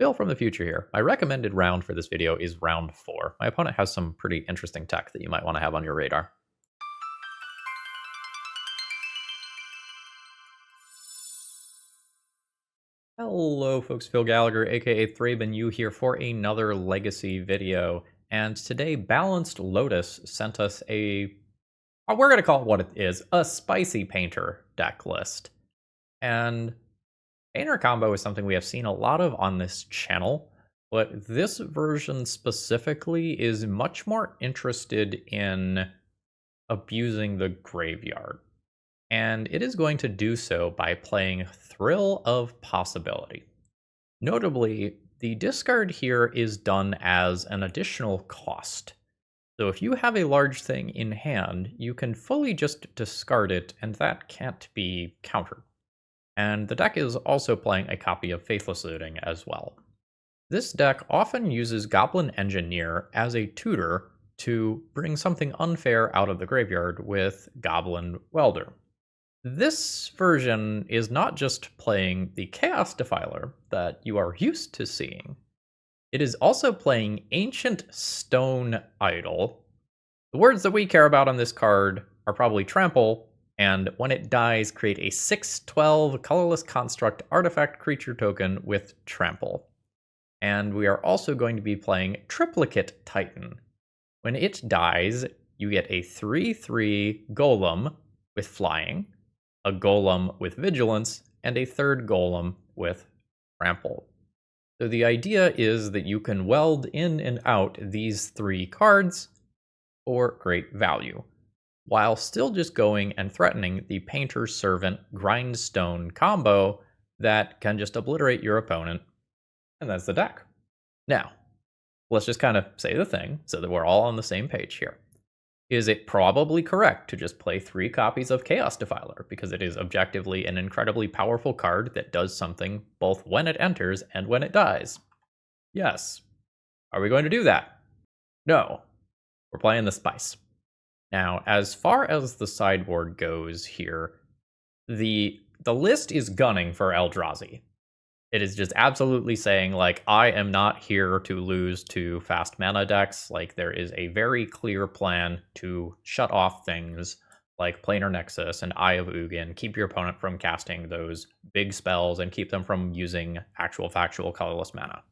Bill from the future here. My recommended round for this video is round 4. My opponent has some pretty interesting tech that you might want to have on your radar. Hello folks, Phil Gallagher aka ThrabenU here for another Legacy video. And today Balanced Lotus sent us we're going to call it what it is, a spicy painter deck list. And painter combo is something we have seen a lot of on this channel, but this version specifically is much more interested in abusing the graveyard. And it is going to do so by playing Thrill of Possibility. Notably, the discard here is done as an additional cost. So if you have a large thing in hand, you can fully just discard it, and that can't be countered. And the deck is also playing a copy of Faithless Looting as well. This deck often uses Goblin Engineer as a tutor to bring something unfair out of the graveyard with Goblin Welder. This version is not just playing the Chaos Defiler that you are used to seeing. It is also playing Ancient Stone Idol. The words that we care about on this card are probably Trample, and when it dies, create a 6/12 colorless construct artifact creature token with Trample. And we are also going to be playing Triplicate Titan. When it dies, you get a 3/3 Golem with Flying, a Golem with Vigilance, and a third Golem with Trample. So the idea is that you can weld in and out these 3 cards for great value, while still just going and threatening the Painter's Servant Grindstone combo that can just obliterate your opponent, and that's the deck. Now, let's just kind of say the thing so that we're all on the same page here. Is it probably correct to just play 3 copies of Chaos Defiler because it is objectively an incredibly powerful card that does something both when it enters and when it dies? Yes. Are we going to do that? No. We're playing the Spice. Now, as far as the sideboard goes here, the list is gunning for Eldrazi. It is just absolutely saying, like, I am not here to lose to fast mana decks. Like, there is a very clear plan to shut off things like Planar Nexus and Eye of Ugin, keep your opponent from casting those big spells, and keep them from using actual factual colorless mana.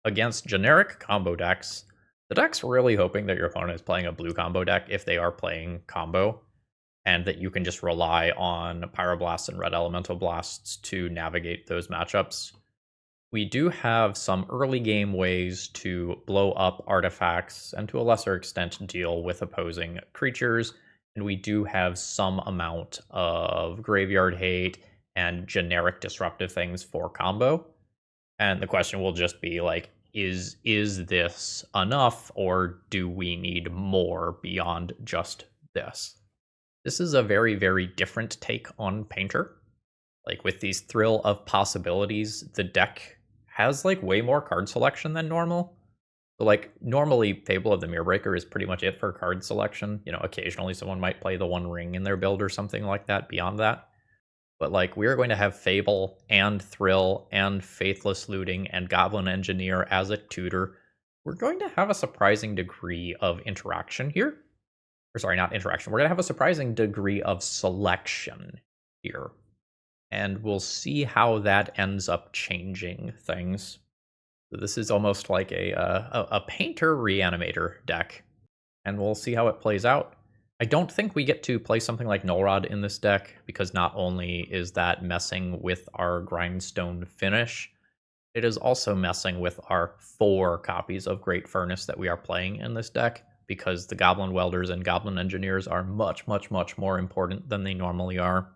Against generic combo decks, the deck's really hoping that your opponent is playing a blue combo deck if they are playing combo, and that you can just rely on Pyroblasts and Red Elemental Blasts to navigate those matchups. We do have some early game ways to blow up artifacts and to a lesser extent deal with opposing creatures, and we do have some amount of graveyard hate and generic disruptive things for combo. And the question will just be like, is this enough, or do we need more beyond just this? This is a very, very different take on Painter. Like, with these Thrill of Possibilities, the deck has like way more card selection than normal. So like, normally Fable of the Mirrorbreaker is pretty much it for card selection. You know, occasionally someone might play the One Ring in their build or something like that beyond that. But like, we're going to have Fable and Thrill and Faithless Looting and Goblin Engineer as a tutor. We're going to have a surprising degree of interaction here. Or sorry, not interaction. We're going to have a surprising degree of selection here. And we'll see how that ends up changing things. So this is almost like a Painter Reanimator deck. And we'll see how it plays out. I don't think we get to play something like Null Rod in this deck, because not only is that messing with our Grindstone finish, it is also messing with our 4 copies of Great Furnace that we are playing in this deck, because the Goblin Welders and Goblin Engineers are much, much, much more important than they normally are.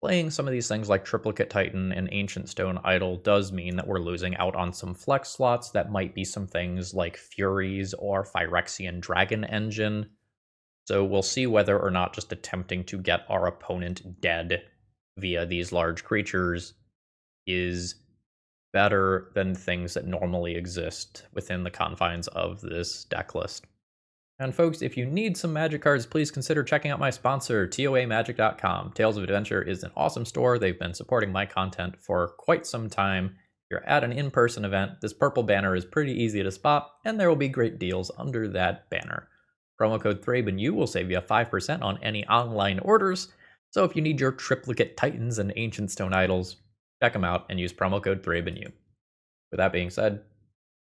Playing some of these things like Triplicate Titan and Ancient Stone Idol does mean that we're losing out on some flex slots that might be some things like Furies or Phyrexian Dragon Engine. So we'll see whether or not just attempting to get our opponent dead via these large creatures is better than things that normally exist within the confines of this deck list. And folks, if you need some Magic cards, please consider checking out my sponsor, TOAMagic.com. Tales of Adventure is an awesome store. They've been supporting my content for quite some time. you're at an in-person event, this purple banner is pretty easy to spot, and there will be great deals under that banner. Promo code ThrabenU will save you 5% on any online orders, so if you need your Triplicate Titans and Ancient Stone Idols, check them out and use promo code ThrabenU. With that being said,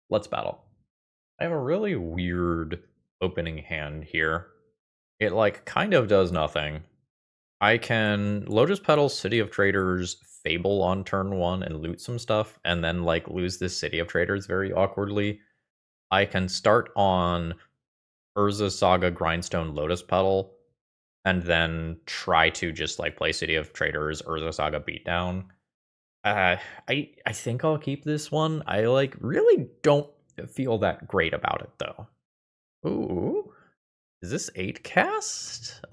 let's battle. I have a really weird opening hand here. It kind of does nothing. I can Lotus Petal, City of Traders, Fable on turn 1 and loot some stuff, and then lose this City of Traders very awkwardly. I can start on Urza Saga, Grindstone, Lotus Petal, and then try to just play City of Traders, Urza Saga, Beatdown. I think I'll keep this one. I really don't feel that great about it though. Ooh, is this 8 cast?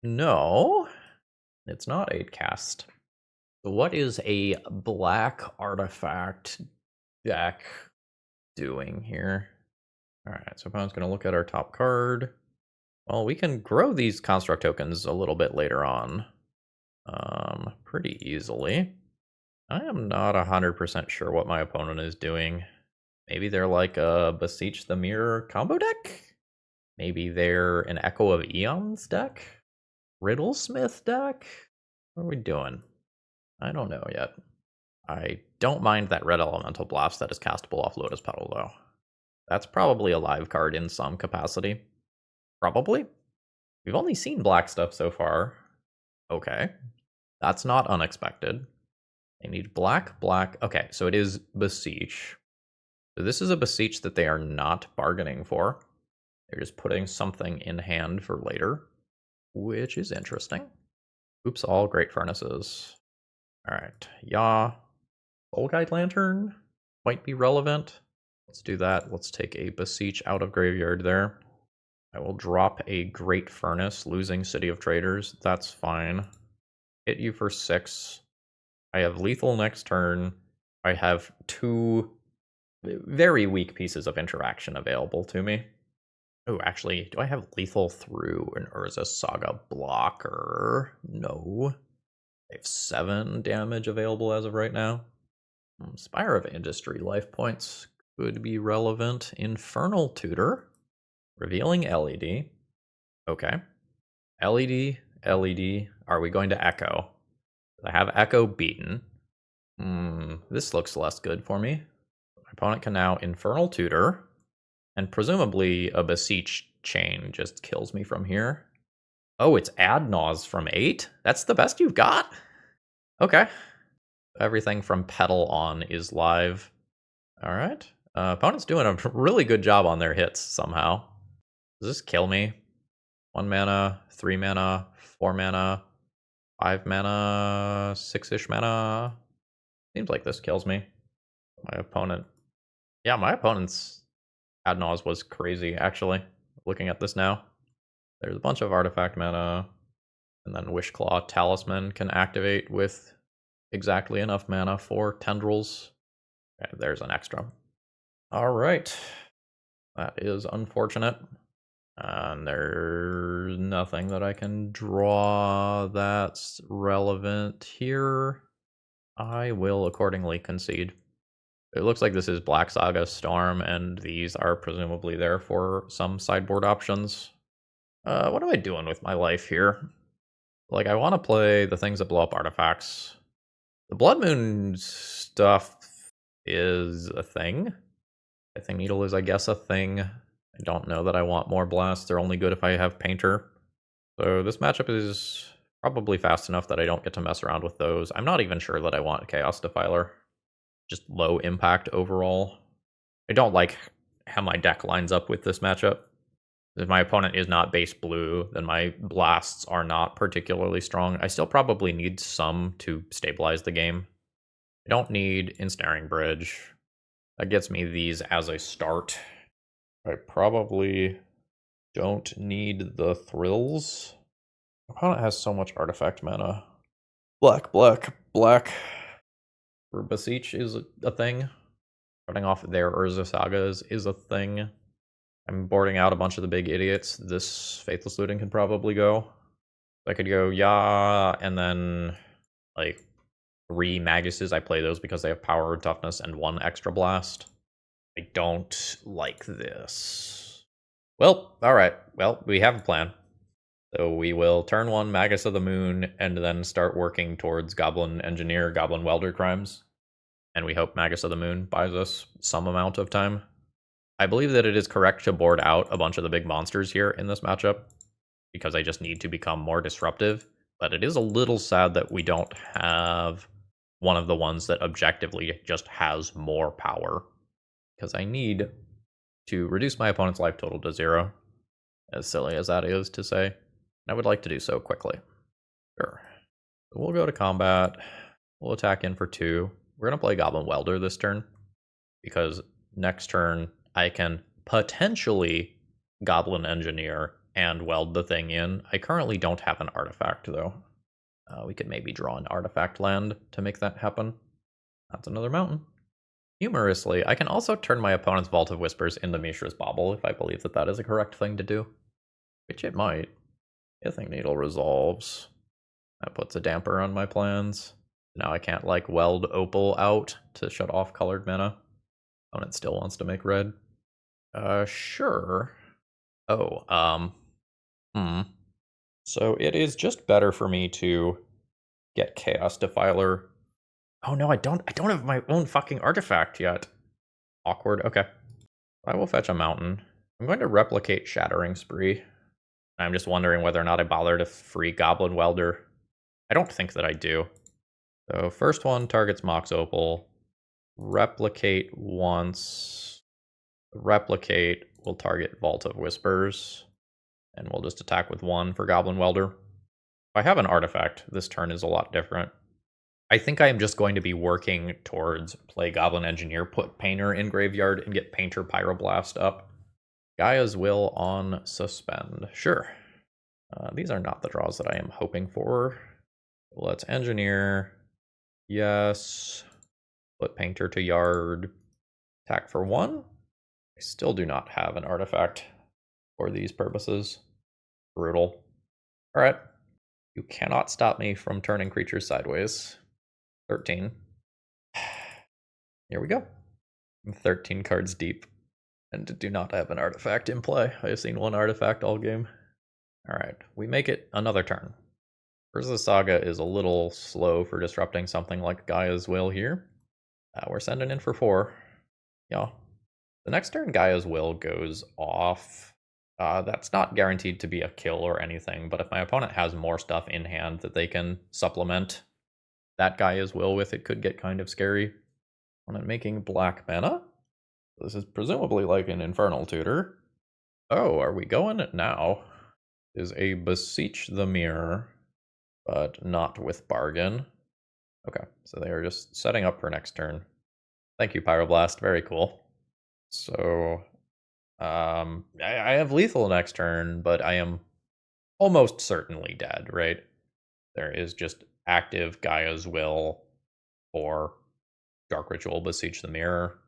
No, it's not 8 cast. So what is a black artifact deck doing here? Alright, so opponent's going to look at our top card. Well, we can grow these construct tokens a little bit later on. Pretty easily. I am not 100% sure what my opponent is doing. Maybe they're a Beseech the Mirror combo deck? Maybe they're an Echo of Eons deck? Riddlesmith deck? What are we doing? I don't know yet. I don't mind that red elemental blast that is castable off Lotus Petal, though. That's probably a live card in some capacity. Probably. We've only seen black stuff so far. Okay. That's not unexpected. They need black, black. Okay, so it is Beseech. So this is a Beseech that they are not bargaining for. They're just putting something in hand for later, which is interesting. Oops, all Great Furnaces. Alright, Soul Guide Lantern might be relevant. Let's do that. Let's take a Beseech out of graveyard there. I will drop a Great Furnace, losing City of Traders. That's fine. Hit you for 6. I have lethal next turn. I have 2 very weak pieces of interaction available to me. Oh, actually, do I have lethal through an Urza Saga blocker? No. I have 7 damage available as of right now. Spire of Industry life points could be relevant. Infernal Tutor. Revealing LED. Okay. LED, LED. Are we going to Echo? I have Echo beaten. This looks less good for me. My opponent can now Infernal Tutor. And presumably a Beseech chain just kills me from here. Oh, it's Adnaz from 8? That's the best you've got? Okay. Everything from Petal on is live. Alright. Opponent's doing a really good job on their hits somehow. Does this kill me? 1 mana, 3 mana, 4 mana, 5 mana, 6-ish mana. Seems like this kills me. My opponent. Yeah, my opponent's Adnaz was crazy, actually. Looking at this now. There's a bunch of artifact mana. And then Wishclaw Talisman can activate with exactly enough mana for Tendrils. Okay, there's an extra. Alright. That is unfortunate. And there's nothing that I can draw that's relevant here. I will accordingly concede. It looks like this is Black Saga Storm, and these are presumably there for some sideboard options. What am I doing with my life here? I want to play the things that blow up artifacts. The Blood Moon stuff is a thing. I think Needle is, I guess, a thing. I don't know that I want more blasts. They're only good if I have Painter. So this matchup is probably fast enough that I don't get to mess around with those. I'm not even sure that I want Chaos Defiler. Just low impact overall. I don't like how my deck lines up with this matchup. If my opponent is not base blue, then my blasts are not particularly strong. I still probably need some to stabilize the game. I don't need Ensnaring Bridge. That gets me these as a start. I probably don't need the Thrills. My opponent has so much artifact mana. Black, black, black. For Beseech is a thing. Running off their Urza Sagas is a thing. I'm boarding out a bunch of the big idiots. This Faithless Looting can probably go. I could go, yeah, and then, 3 Maguses. I play those because they have power, toughness, and 1 extra blast. I don't like this. Well, alright. Well, we have a plan. So we will turn 1 Magus of the Moon and then start working towards Goblin Engineer, Goblin Welder crimes. And we hope Magus of the Moon buys us some amount of time. I believe that it is correct to board out a bunch of the big monsters here in this matchup, because I just need to become more disruptive. But it is a little sad that we don't have one of the ones that objectively just has more power, because I need to reduce my opponent's life total to 0, as silly as that is to say. I would like to do so quickly. Sure. So we'll go to combat. We'll attack in for 2. We're going to play Goblin Welder this turn, because next turn I can potentially Goblin Engineer and weld the thing in. I currently don't have an artifact, though. We could maybe draw an artifact land to make that happen. That's another mountain. Humorously, I can also turn my opponent's Vault of Whispers into Mishra's Bauble if I believe that that is a correct thing to do. Which it might. Pithing Needle resolves. That puts a damper on my plans. Now I can't, like, weld Opal out to shut off colored mana. Opponent still wants to make red. Sure. Oh, So it is just better for me to get Chaos Defiler. Oh no, I don't have my own fucking artifact yet. Awkward. Okay. I will fetch a mountain. I'm going to replicate Shattering Spree. I'm just wondering whether or not I bother to free Goblin Welder. I don't think that I do. So first one targets Mox Opal. Replicate once. Replicate will target Vault of Whispers. And we'll just attack with 1 for Goblin Welder. If I have an artifact, this turn is a lot different. I think I am just going to be working towards play Goblin Engineer, put Painter in graveyard, and get Painter Pyroblast up. Gaia's Will on suspend. Sure. These are not the draws that I am hoping for. Let's Engineer. Yes. Put Painter to yard. Attack for 1. I still do not have an artifact for these purposes. Brutal. Alright. You cannot stop me from turning creatures sideways. 13. Here we go. I'm 13 cards deep and do not have an artifact in play. I have seen 1 artifact all game. Alright, we make it another turn. Urza Saga is a little slow for disrupting something like Gaia's Will here. We're sending in for 4. Yeah. The next turn Gaia's Will goes off. That's not guaranteed to be a kill or anything, but if my opponent has more stuff in hand that they can supplement that Gaia's Will with, it could get kind of scary. I'm making black mana. This is presumably like an Infernal Tutor. Oh, are we going now? Is a Beseech the Mirror, but not with Bargain. Okay, so they are just setting up for next turn. Thank you, Pyroblast. Very cool. So, I have lethal next turn, but I am almost certainly dead, right? There is just active Gaia's Will or Dark Ritual Beseech the Mirror.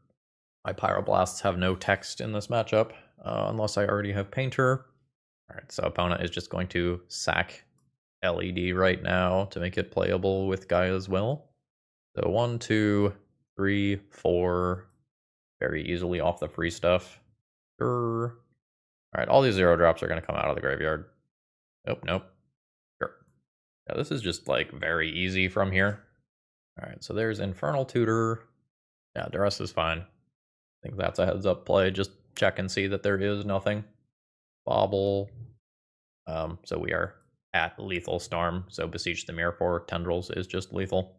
My Pyroblasts have no text in this matchup, unless I already have Painter. Alright, so opponent is just going to sack LED right now to make it playable with Gaia's Will. So 1, 2, 3, 4, very easily off the free stuff. Sure. Alright, all these 0 drops are going to come out of the graveyard. Nope. Sure. Yeah, this is just like very easy from here. Alright, so there's Infernal Tutor. Yeah, the rest is fine. I think that's a heads up play. Just check and see that there is nothing. Bobble. So we are at Lethal Storm. So Beseech the Mirror for Tendrils is just lethal.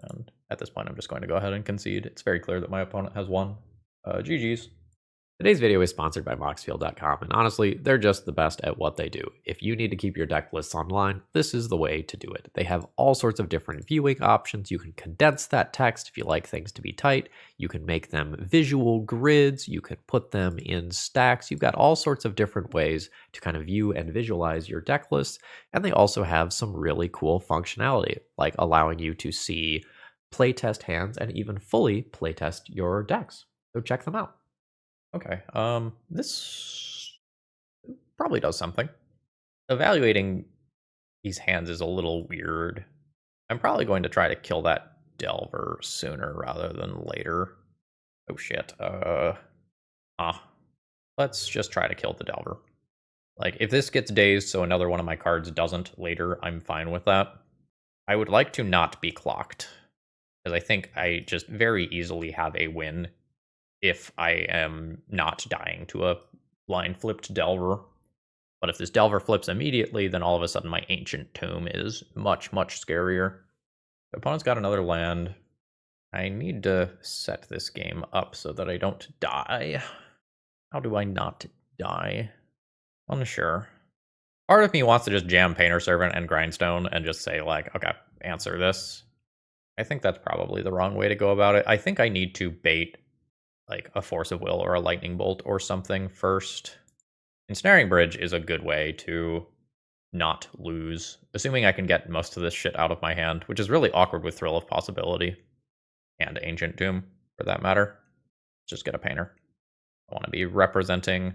And at this point, I'm just going to go ahead and concede. It's very clear that my opponent has won. GG's. Today's video is sponsored by Moxfield.com, and honestly, they're just the best at what they do. If you need to keep your deck lists online, this is the way to do it. They have all sorts of different viewing options. You can condense that text if you like things to be tight. You can make them visual grids. You can put them in stacks. You've got all sorts of different ways to kind of view and visualize your deck lists. And they also have some really cool functionality, like allowing you to see playtest hands and even fully playtest your decks. So check them out. Okay, this probably does something. Evaluating these hands is a little weird. I'm probably going to try to kill that Delver sooner rather than later. Oh shit. Let's just try to kill the Delver. Like, if this gets dazed so another one of my cards doesn't later, I'm fine with that. I would like to not be clocked, because I think I just very easily have a win if I am not dying to a line flipped Delver. But if this Delver flips immediately, then all of a sudden my Ancient Tomb is much, much scarier. The opponent's got another land. I need to set this game up so that I don't die. How do I not die? Unsure. Part of me wants to just jam Painter Servant and Grindstone and just say, like, okay, answer this. I think that's probably the wrong way to go about it. I think I need to bait, like, a Force of Will or a Lightning Bolt or something first. Ensnaring Bridge is a good way to not lose, assuming I can get most of this shit out of my hand, which is really awkward with Thrill of Possibility and Ancient Tomb, for that matter. Just get a Painter. I want to be representing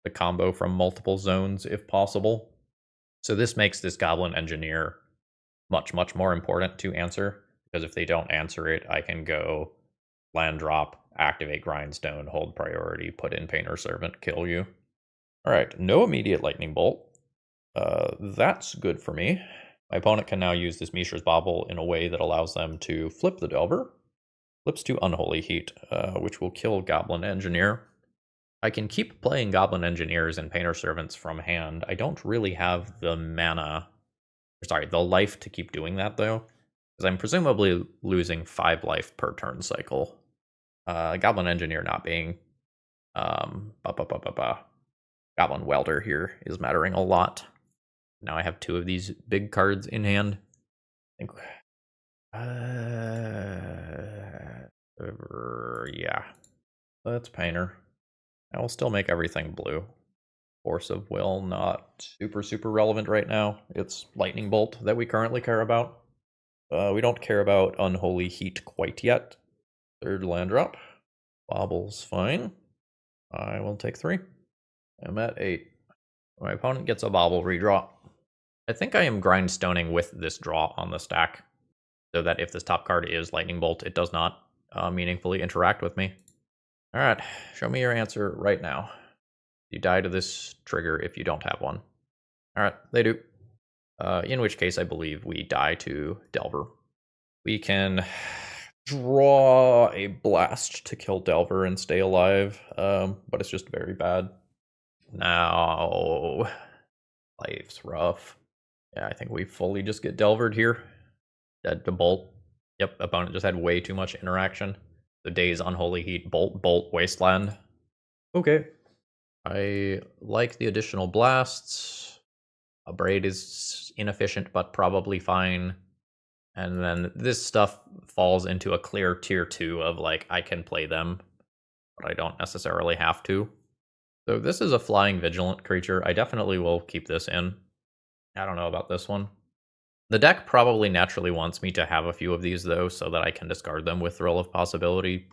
the combo from multiple zones if possible. So this makes this Goblin Engineer much, much more important to answer, because if they don't answer it, I can go land drop, activate Grindstone, hold priority, put in Painter Servant, kill you. All right, no immediate Lightning Bolt. That's good for me. My opponent can now use this Mishra's Bauble in a way that allows them to flip the Delver. Flips to Unholy Heat, which will kill Goblin Engineer. I can keep playing Goblin Engineers and Painter Servants from hand. I don't really have the mana, the life to keep doing that, though, because I'm presumably losing 5 life per turn cycle. Goblin Engineer not being Goblin Welder here is mattering a lot. Now I have 2 of these big cards in hand. I think, yeah, let's Painter. I will still make everything blue. Force of Will, not super relevant right now. It's Lightning Bolt that we currently care about. We don't care about Unholy Heat quite yet. 3rd land drop. Bobble's fine. I will take 3. I'm at 8. My opponent gets a Bobble redraw. I think I am grindstoning with this draw on the stack, so that if this top card is Lightning Bolt, it does not meaningfully interact with me. Alright, show me your answer right now. You die to this trigger if you don't have one. Alright, they do. In which case, I believe we die to Delver. We can draw a blast to kill Delver and stay alive, but it's just very bad. Now, life's rough. Yeah, I think we fully just get Delvered here. Dead to Bolt. Yep, opponent just had way too much interaction. The Days Unholy Heat, Bolt, Bolt, Wasteland. Okay. I like the additional blasts. A Braid is inefficient, but probably fine. And then this stuff falls into a clear tier 2 of, like, I can play them, but I don't necessarily have to. So this is a flying vigilant creature. I definitely will keep this in. I don't know about this one. The deck probably naturally wants me to have a few of these, though, so that I can discard them with Thrill of Possibility.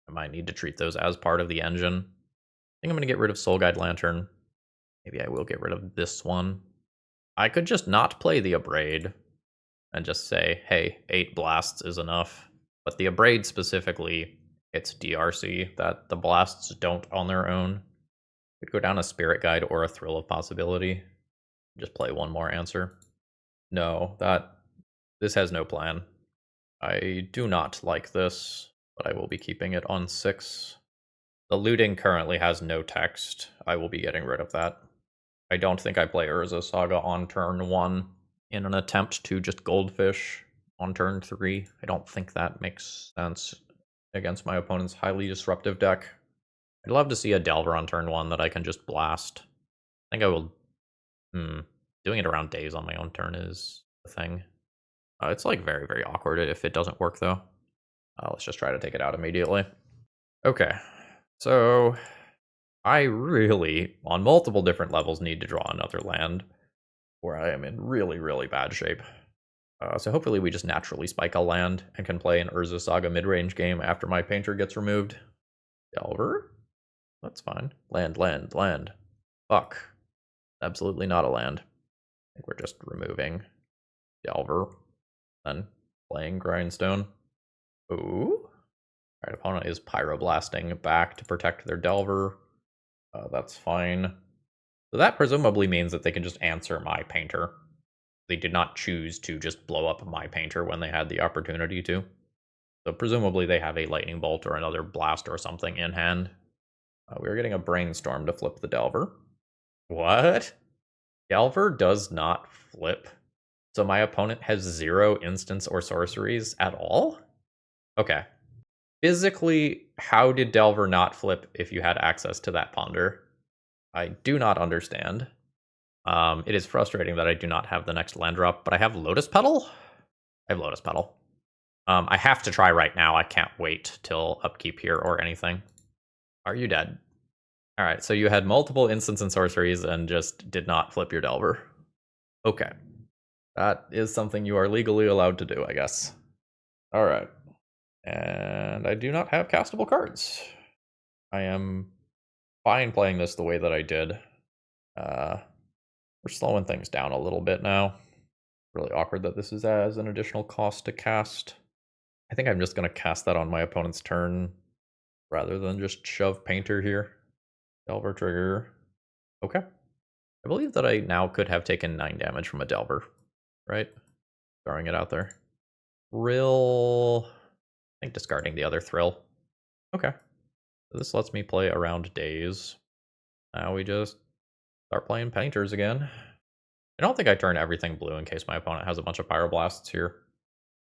I might need to treat those as part of the engine. I think I'm going to get rid of Soul Guide Lantern. Maybe I will get rid of this one. I could just not play the Abrade and just say, hey, 8 blasts is enough. But the Abrade specifically, it's DRC that the blasts don't on their own. Could go down a Spirit Guide or a Thrill of Possibility. Just play one more answer. No, this has no plan. I do not like this, but I will be keeping it on 6. The looting currently has no text. I will be getting rid of that. I don't think I play Urza Saga on turn 1 in an attempt to just Goldfish on turn 3. I don't think that makes sense against my opponent's highly disruptive deck. I'd love to see a Delver on turn 1 that I can just blast. I think I will... Doing it around Days on my own turn is the thing. It's like very awkward if it doesn't work, though. Let's just try to take it out immediately. Okay, so I really, on multiple different levels, need to draw another land where I am in really bad shape. So hopefully we just naturally spike a land and can play an Urza Saga mid-range game after my Painter gets removed. Delver? That's fine. Land. Fuck. Absolutely not a land. I think we're just removing Delver. then playing Grindstone. Ooh. Alright, opponent is pyroblasting back to protect their Delver. That's fine. So that presumably means that they can just answer my Painter. They did not choose to just blow up my Painter when they had the opportunity to. So presumably they have a Lightning Bolt or another Blast or something in hand. We are getting a Brainstorm to flip the Delver. What? Delver does not flip. So my opponent has 0 instants or sorceries at all? Okay. Physically, how did Delver not flip if you had access to that Ponder? I do not understand. It is frustrating that I do not have the next land drop, but I have Lotus Petal? I have Lotus Petal. I have to try right now. I can't wait till upkeep here or anything. Are you dead? Alright, so you had multiple instants and sorceries and just did not flip your Delver. Okay. That is something you are legally allowed to do, I guess. Alright. And I do not have castable cards. I am fine playing this the way that I did. We're slowing things down a little bit now. Really awkward that this is as an additional cost to cast. I think I'm just going to cast that on my opponent's turn rather than just shove Painter here. Delver trigger. Okay. I believe that I now could have taken 9 damage from a Delver, right? Throwing it out there. Thrill. I think discarding the other Thrill. Okay. So this lets me play around days. Now we just start playing Painters again. I don't think I turn everything blue in case my opponent has a bunch of Pyroblasts here.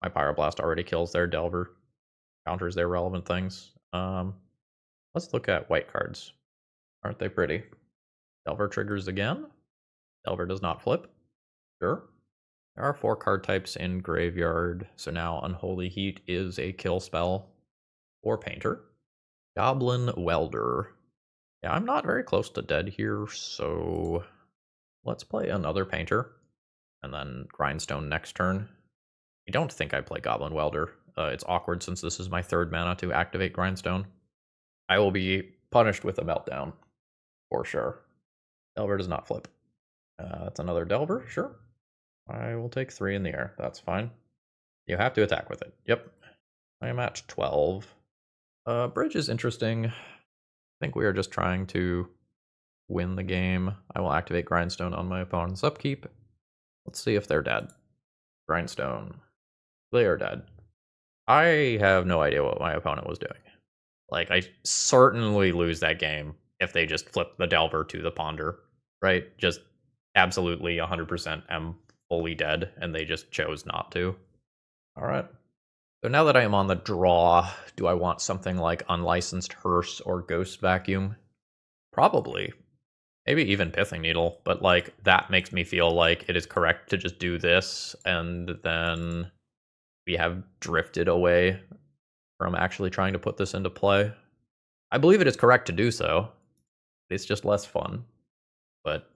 My Pyroblast already kills their Delver. Counters their relevant things. Let's look at white cards. Aren't they pretty? Delver triggers again. Delver does not flip. Sure. There are 4 card types in Graveyard, so now Unholy Heat is a kill spell or Painter. Goblin Welder. Yeah, I'm not very close to dead here, so let's play another Painter, and then Grindstone next turn. I don't think I play Goblin Welder. It's awkward since this is my 3rd mana to activate Grindstone. I will be punished with a Meltdown, for sure. Delver does not flip. That's another Delver, sure. I will take 3 in the air, that's fine. You have to attack with it, yep. I am at 12. Bridge is interesting. I think we are just trying to win the game. I will activate Grindstone on my opponent's upkeep. Let's see if they're dead. Grindstone. They are dead. I have no idea what my opponent was doing. Like, I certainly lose that game if they just flip the Delver to the Ponder, right? Just absolutely 100% am fully dead, and they just chose not to. Alright. So now that I am on the draw, do I want something like Unlicensed Hearse or Ghost Vacuum? Probably. Maybe even Pithing Needle, but like that makes me feel like it is correct to just do this, and then we have drifted away from actually trying to put this into play. I believe it is correct to do so. It's just less fun. But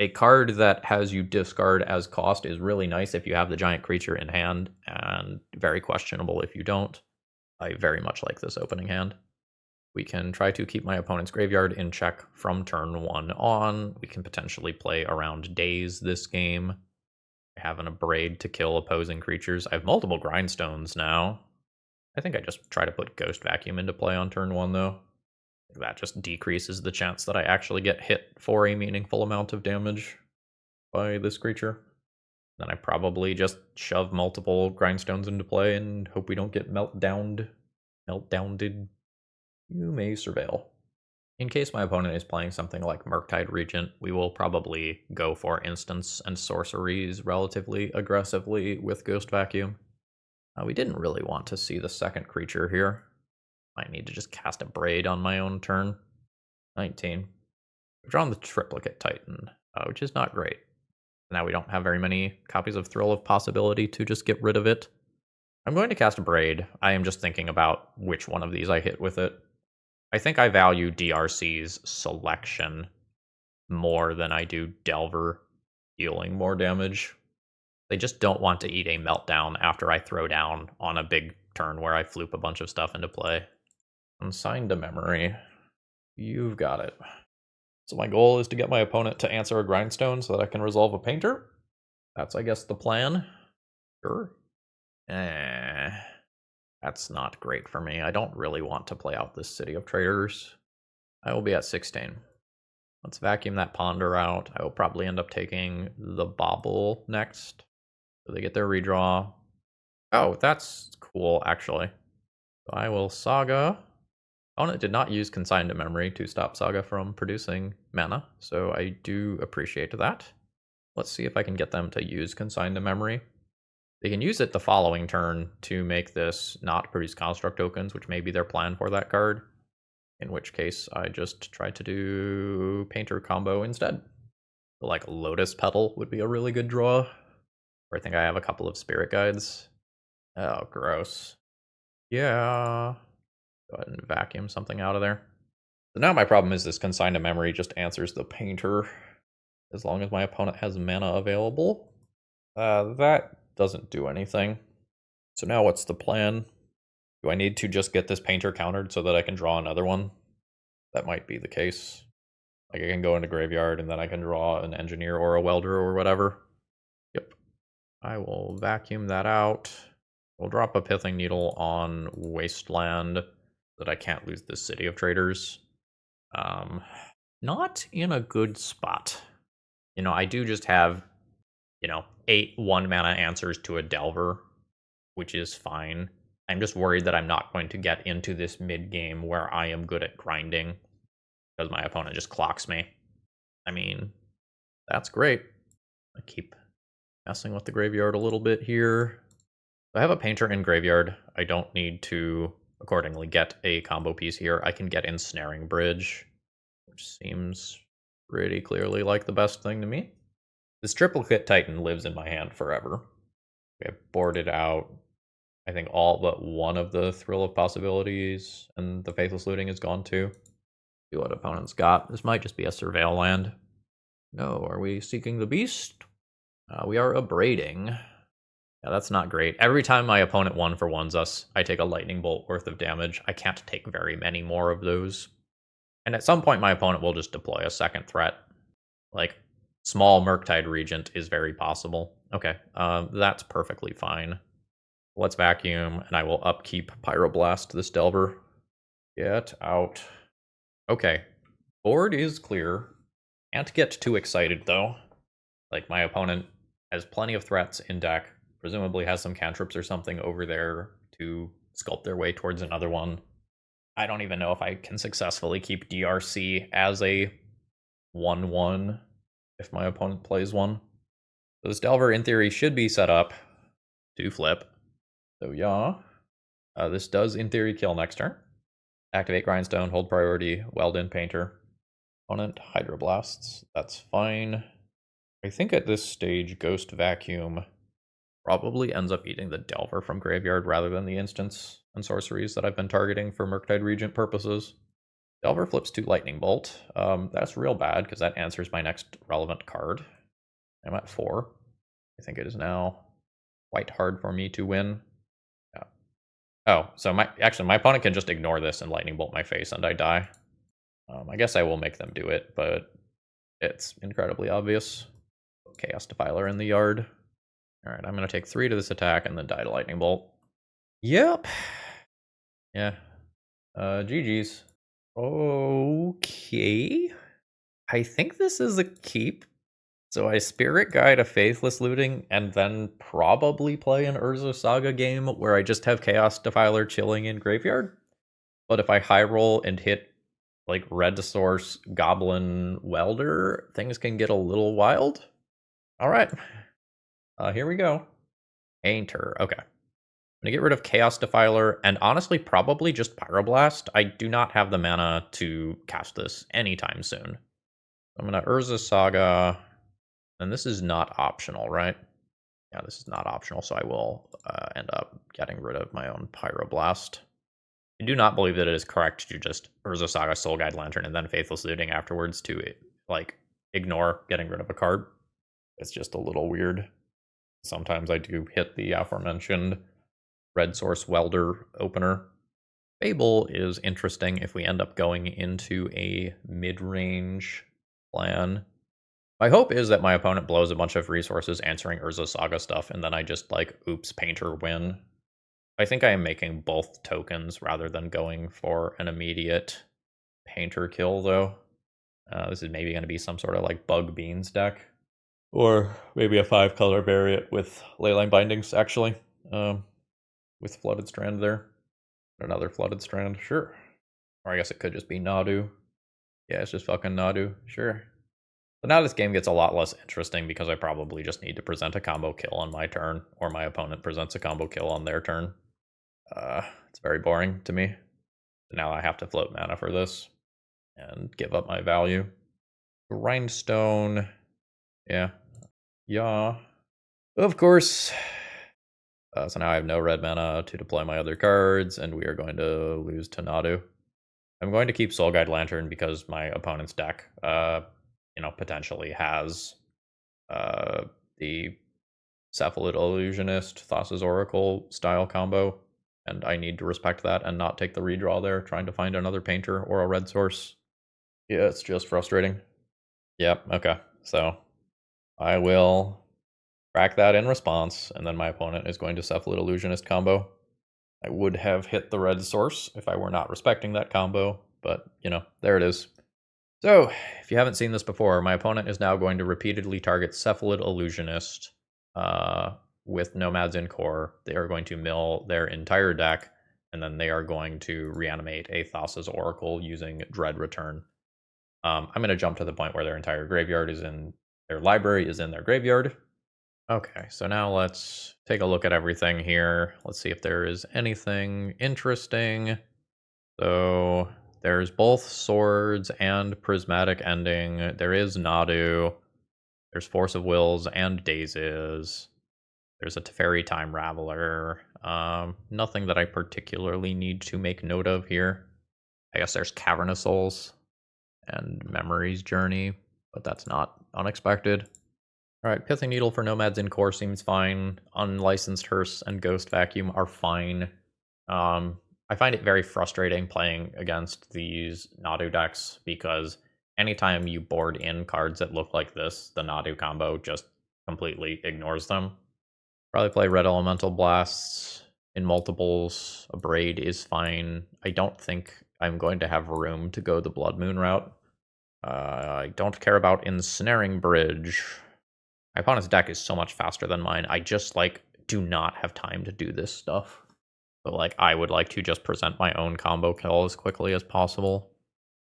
a card that has you discard as cost is really nice if you have the giant creature in hand, and very questionable if you don't. I very much like this opening hand. We can try to keep my opponent's graveyard in check from turn 1 on. We can potentially play around days this game. I have an Abrade to kill opposing creatures. I have multiple Grindstones now. I think I just try to put Ghost Vacuum into play on turn 1, though. That just decreases the chance that I actually get hit for a meaningful amount of damage by this creature. Then I probably just shove multiple Grindstones into play and hope we don't get meltdowned. Meltdowned. You may surveil. In case my opponent is playing something like Murktide Regent, we will probably go for instants and sorceries relatively aggressively with Ghost Vacuum. We didn't really want to see the second creature here. Might need to just cast a Braid on my own turn. 19. We've drawn the Triplicate Titan, which is not great. Now we don't have very many copies of Thrill of Possibility to just get rid of it. I'm going to cast a Braid. I am just thinking about which one of these I hit with it. I think I value DRC's selection more than I do Delver dealing more damage. They just don't want to eat a Meltdown after I throw down on a big turn where I floop a bunch of stuff into play. Unsigned to memory. You've got it. So my goal is to get my opponent to answer a Grindstone so that I can resolve a Painter. That's, I guess, the plan. Sure. That's not great for me. I don't really want to play out this City of Traders. I will be at 16. Let's vacuum that Ponder out. I will probably end up taking the Bobble next. So they get their redraw. Oh, that's cool, actually. So I will Saga. Opponent did not use Consigned to Memory to stop Saga from producing mana, so I do appreciate that. Let's see if I can get them to use Consigned to Memory. They can use it the following turn to make this not produce construct tokens, which may be their plan for that card. In which case, I just try to do Painter combo instead. Like Lotus Petal would be a really good draw. Or I think I have a couple of Spirit Guides. Oh, gross. Yeah. Go ahead and vacuum something out of there. So now my problem is this Consigned to Memory just answers the Painter as long as my opponent has mana available. That doesn't do anything. So now what's the plan? Do I need to just get this Painter countered so that I can draw another one? That might be the case. Like I can go into Graveyard and then I can draw an Engineer or a Welder or whatever. Yep. I will vacuum that out. We'll drop a Pithing Needle on Wasteland so that I can't lose this City of Traders. Not in a good spot. You know, I do just have, 8 1-mana answers to a Delver, which is fine. I'm just worried that I'm not going to get into this mid-game where I am good at grinding because my opponent just clocks me. I mean, that's great. I keep messing with the graveyard a little bit here. I have a Painter in Graveyard. I don't need to accordingly get a combo piece here. I can get Ensnaring Bridge, which seems pretty clearly like the best thing to me. This Triplicate Titan lives in my hand forever. We have boarded out, I think, all but one of the Thrill of Possibilities, and the Faithless Looting is gone too. See what opponent's got. This might just be a Surveil land. No, are we seeking the Beast? We are abrading. Yeah, that's not great. Every time my opponent 1-for-1s us, I take a Lightning Bolt worth of damage. I can't take very many more of those. And at some point, my opponent will just deploy a second threat. Like, small Murktide Regent is very possible. Okay, that's perfectly fine. Let's vacuum, and I will upkeep Pyroblast this Delver. Get out. Okay, board is clear. Can't get too excited, though. Like, my opponent has plenty of threats in deck, presumably has some cantrips or something over there to sculpt their way towards another one. I don't even know if I can successfully keep DRC as a 1-1 if my opponent plays one. So this Delver, in theory, should be set up to flip. So yeah, this does, in theory, kill next turn. Activate Grindstone, hold priority, weld in Painter. Opponent Hydroblasts, that's fine. I think at this stage, Ghost Vacuum probably ends up eating the Delver from Graveyard rather than the instants and sorceries that I've been targeting for Murktide Regent purposes. Delver flips to Lightning Bolt. That's real bad because that answers my next relevant card. I'm at 4. I think it is now quite hard for me to win. Yeah. Oh, so my opponent can just ignore this and Lightning Bolt my face and I die. I guess I will make them do it, but it's incredibly obvious. Chaos Defiler in the yard. Alright, I'm going to take 3 to this attack and then die to Lightning Bolt. Yep. Yeah. GG's. Okay. I think this is a keep. So I Spirit Guide a Faithless Looting and then probably play an Urza Saga game where I just have Chaos Defiler chilling in Graveyard. But if I high roll and hit like Red Source Goblin Welder, things can get a little wild. Alright. Here we go. Painter. Okay. I'm going to get rid of Chaos Defiler and honestly probably just Pyroblast. I do not have the mana to cast this anytime soon. I'm going to Urza Saga, and this is not optional, right? Yeah, this is not optional, so I will end up getting rid of my own Pyroblast. I do not believe that it is correct to just Urza Saga, Soul Guide Lantern, and then Faithless Looting afterwards to, like, ignore getting rid of a card. It's just a little weird. Sometimes I do hit the aforementioned Red Source Welder opener. Fable is interesting if we end up going into a mid-range plan. My hope is that my opponent blows a bunch of resources answering Urza Saga stuff, and then I just, like, oops, painter win. I think I am making both tokens rather than going for an immediate painter kill, though. This is maybe going to be some sort of, like, Bug Beans deck. Or maybe a 5-color variant with Leyline Bindings, actually. With Flooded Strand there. Another Flooded Strand, sure. Or I guess it could just be Nadu. Yeah, it's just fucking Nadu, sure. So now this game gets a lot less interesting because I probably just need to present a combo kill on my turn, or my opponent presents a combo kill on their turn. It's very boring to me. Now I have to float mana for this and give up my value. Grindstone, yeah. Of course. So now I have no red mana to deploy my other cards, and we are going to lose to Nadu. I'm going to keep Soul Guide Lantern because my opponent's deck, potentially has the Cephalid Illusionist, Thassa's Oracle style combo, and I need to respect that and not take the redraw there, trying to find another painter or a red source. Yeah, it's just frustrating. Yep, okay. So I will crack that in response, and then my opponent is going to Cephalid Illusionist combo. I would have hit the red source if I were not respecting that combo, but, there it is. So, if you haven't seen this before, my opponent is now going to repeatedly target Cephalid Illusionist with Nomads in core. They are going to mill their entire deck, and then they are going to reanimate a Thassa's Oracle using Dread Return. I'm going to jump to the point where their entire graveyard is in their library is in their graveyard. Okay, so now let's take a look at everything here. Let's see if there is anything interesting. So there's both Swords and Prismatic Ending. There is Nadu. There's Force of Wills and Dazes. There's a Teferi Time Raveler. Nothing that I particularly need to make note of here. I guess there's Cavernous Souls and Memory's Journey, but that's not unexpected. Alright, Pithing Needle for Nomads in core seems fine. Unlicensed Hearse and Ghost Vacuum are fine. I find it very frustrating playing against these Nadu decks because anytime you board in cards that look like this, the Nadu combo just completely ignores them. Probably play Red Elemental Blasts in multiples. A Braid is fine. I don't think I'm going to have room to go the Blood Moon route. I don't care about Ensnaring Bridge. My opponent's deck is so much faster than mine. I just, do not have time to do this stuff. But, I would like to just present my own combo kill as quickly as possible.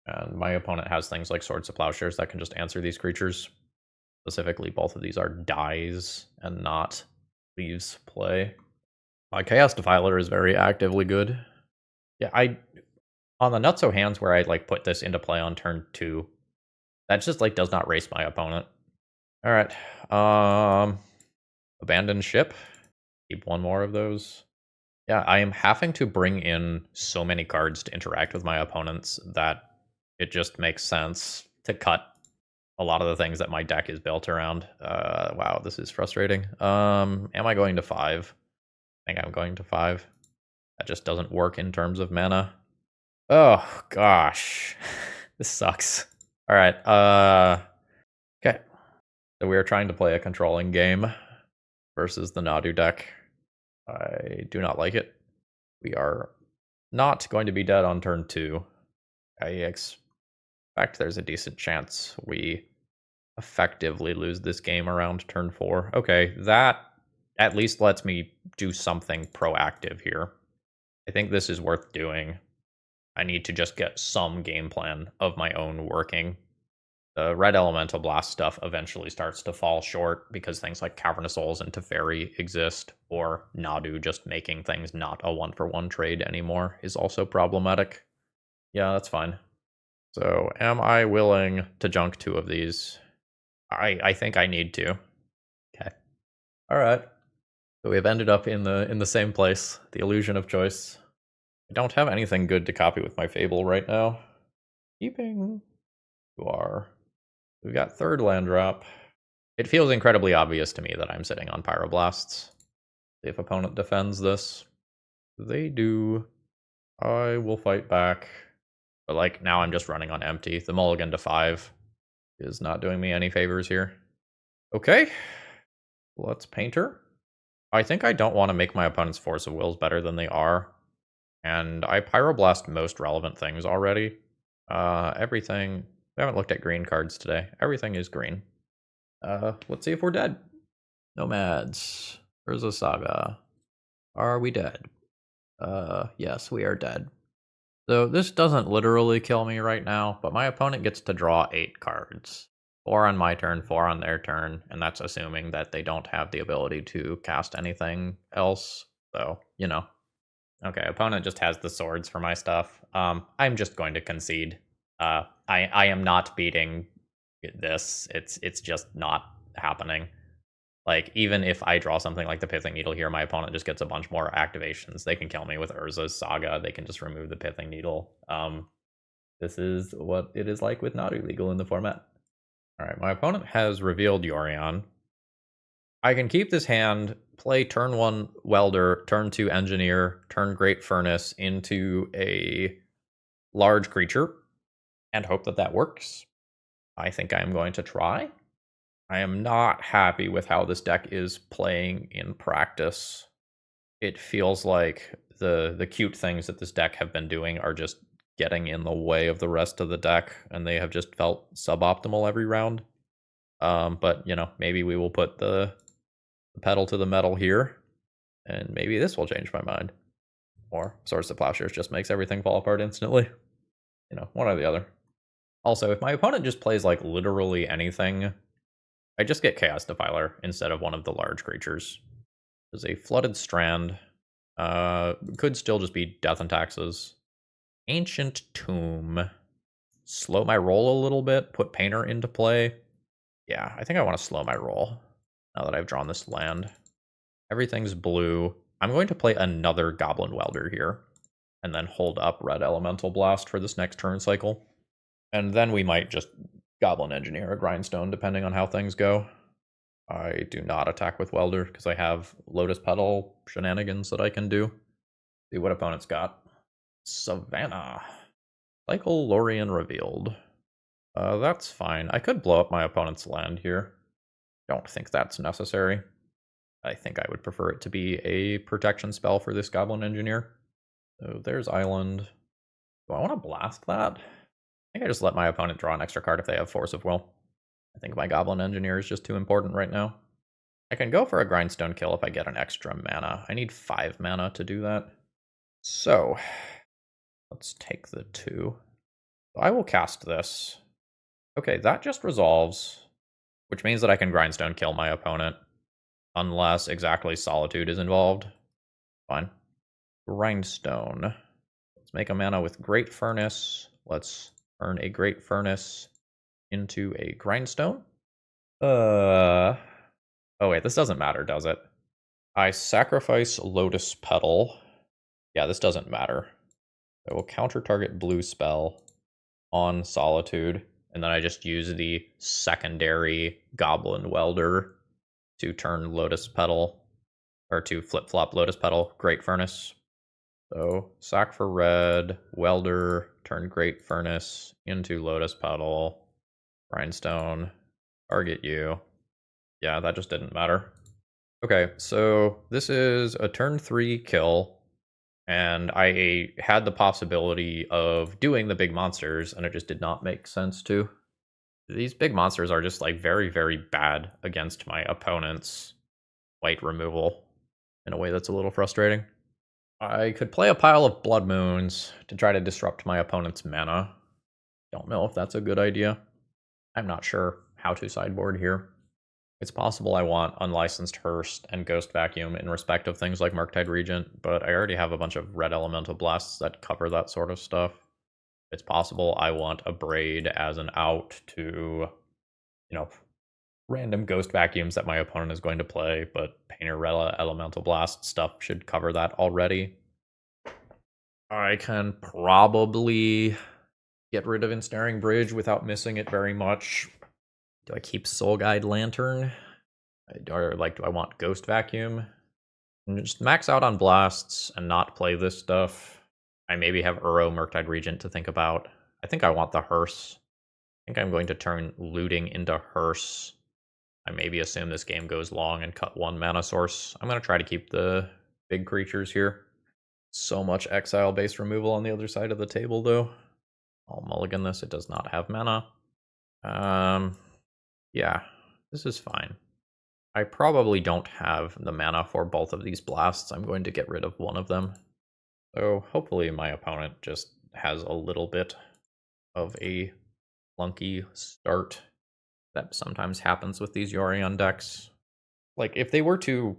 And my opponent has things like Swords of Plowshares that can just answer these creatures. Specifically, both of these are dies and not leaves play. My Chaos Defiler is very actively good. Yeah, on the Nutso hands where I, put this into play on turn 2, that just, does not race my opponent. Alright, Abandon Ship. Keep one more of those. Yeah, I am having to bring in so many cards to interact with my opponents that it just makes sense to cut a lot of the things that my deck is built around. Wow, this is frustrating. Am I going to 5? I think I'm going to 5. That just doesn't work in terms of mana. Oh, gosh. This sucks. Alright, okay. So we are trying to play a controlling game versus the Nadu deck. I do not like it. We are not going to be dead on turn 2. I expect there's a decent chance we effectively lose this game around turn 4. Okay, that at least lets me do something proactive here. I think this is worth doing. I need to just get some game plan of my own working. The Red Elemental Blast stuff eventually starts to fall short because things like Cavernous Souls and Teferi exist, or Nadu just making things not a 1-for-1 trade anymore is also problematic. Yeah, that's fine. So, am I willing to junk 2 of these? I think I need to. Okay. Alright. So we have ended up in the same place, the illusion of choice. I don't have anything good to copy with my Fable right now. Keeping. You are. We've got 3rd land drop. It feels incredibly obvious to me that I'm sitting on Pyroblasts. If opponent defends this, they do. I will fight back. But now I'm just running on empty. The mulligan to 5 is not doing me any favors here. Okay, let's Painter. I think I don't want to make my opponent's Force of Wills better than they are. And I Pyroblast most relevant things already. Everything... We haven't looked at green cards today. Everything is green. Let's see if we're dead. Nomads. Urza Saga. Are we dead? Yes, we are dead. So this doesn't literally kill me right now, but my opponent gets to draw 8 cards. 4 on my turn, 4 on their turn, and that's assuming that they don't have the ability to cast anything else. So, you know. Okay, opponent just has the swords for my stuff. I'm just going to concede. I am not beating this. It's just not happening. Like, even if I draw something like the Pithing Needle here, my opponent just gets a bunch more activations. They can kill me with Urza's Saga. They can just remove the Pithing Needle. This is what it is like with not illegal in the format. Alright, my opponent has revealed Yorion. I can keep this hand, play turn 1 Welder, turn 2 Engineer, turn Great Furnace into a large creature, and hope that that works. I think I am going to try. I am not happy with how this deck is playing in practice. It feels like the cute things that this deck have been doing are just getting in the way of the rest of the deck, and they have just felt suboptimal every round. But, you know, maybe we will put the pedal to the metal here, and maybe this will change my mind. Or Swords to Plowshares just makes everything fall apart instantly. You know, one or the other. Also, if my opponent just plays, like, literally anything, I just get Chaos Defiler instead of one of the large creatures. There's a Flooded Strand. Could still just be Death and Taxes. Ancient Tomb. Slow my roll a little bit. Put Painter into play. Yeah, I think I want to slow my roll now that I've drawn this land. Everything's blue. I'm going to play another Goblin Welder here. And then hold up Red Elemental Blast for this next turn cycle. And then we might just Goblin Engineer a Grindstone, depending on how things go. I do not attack with Welder, because I have Lotus Petal shenanigans that I can do. See what opponent's got. Savannah. Cycle Lorien revealed. That's fine. I could blow up my opponent's land here. Don't think that's necessary. I think I would prefer it to be a protection spell for this Goblin Engineer. So there's Island. Do I want to blast that? I think I just let my opponent draw an extra card if they have Force of Will. I think my Goblin Engineer is just too important right now. I can go for a Grindstone kill if I get an extra mana. I need 5 mana to do that. So, let's take the 2. I will cast this. Okay, that just resolves, which means that I can Grindstone kill my opponent, unless exactly Solitude is involved. Fine. Grindstone. Let's make a mana with Great Furnace. Let's turn a Great Furnace into a Grindstone. Oh wait, this doesn't matter, does it? I sacrifice Lotus Petal. Yeah, this doesn't matter. I will counter target blue spell on Solitude, and then I just use the secondary Goblin Welder to turn Lotus Petal, or to flip-flop Lotus Petal, Great Furnace. So, sack for red, Welder, turn Great Furnace into Lotus Petal, Grindstone, target you. Yeah, that just didn't matter. Okay, so this is a turn 3 kill, and I had the possibility of doing the big monsters, and it just did not make sense to. These big monsters are just, like, very, very bad against my opponent's white removal in a way that's a little frustrating. I could play a pile of Blood Moons to try to disrupt my opponent's mana. Don't know if that's a good idea. I'm not sure how to sideboard here. It's possible I want Unlicensed Hearst and Ghost Vacuum in respect of things like Murktide Regent, but I already have a bunch of red elemental blasts that cover that sort of stuff. It's possible I want a Braid as an out to, you know, random Ghost Vacuums that my opponent is going to play, but Painter Red Elemental Blast stuff should cover that already. I can probably get rid of Ensnaring Bridge without missing it very much. Do I keep Soul Guide Lantern? Or, like, do I want Ghost Vacuum? And just max out on blasts and not play this stuff. I maybe have Uro Murktide Regent to think about. I think I want the Hearse. think I'm going to turn looting into hearse. I maybe assume this game goes long and cut 1 mana source. I'm going to try to keep the big creatures here. So much exile-based removal on the other side of the table, though. I'll mulligan this. It does not have mana. Yeah, this is fine. I probably don't have the mana for both of these blasts. I'm going to get rid of one of them. So hopefully my opponent just has a little bit of a clunky start. That sometimes happens with these Yorion decks. Like, if they were to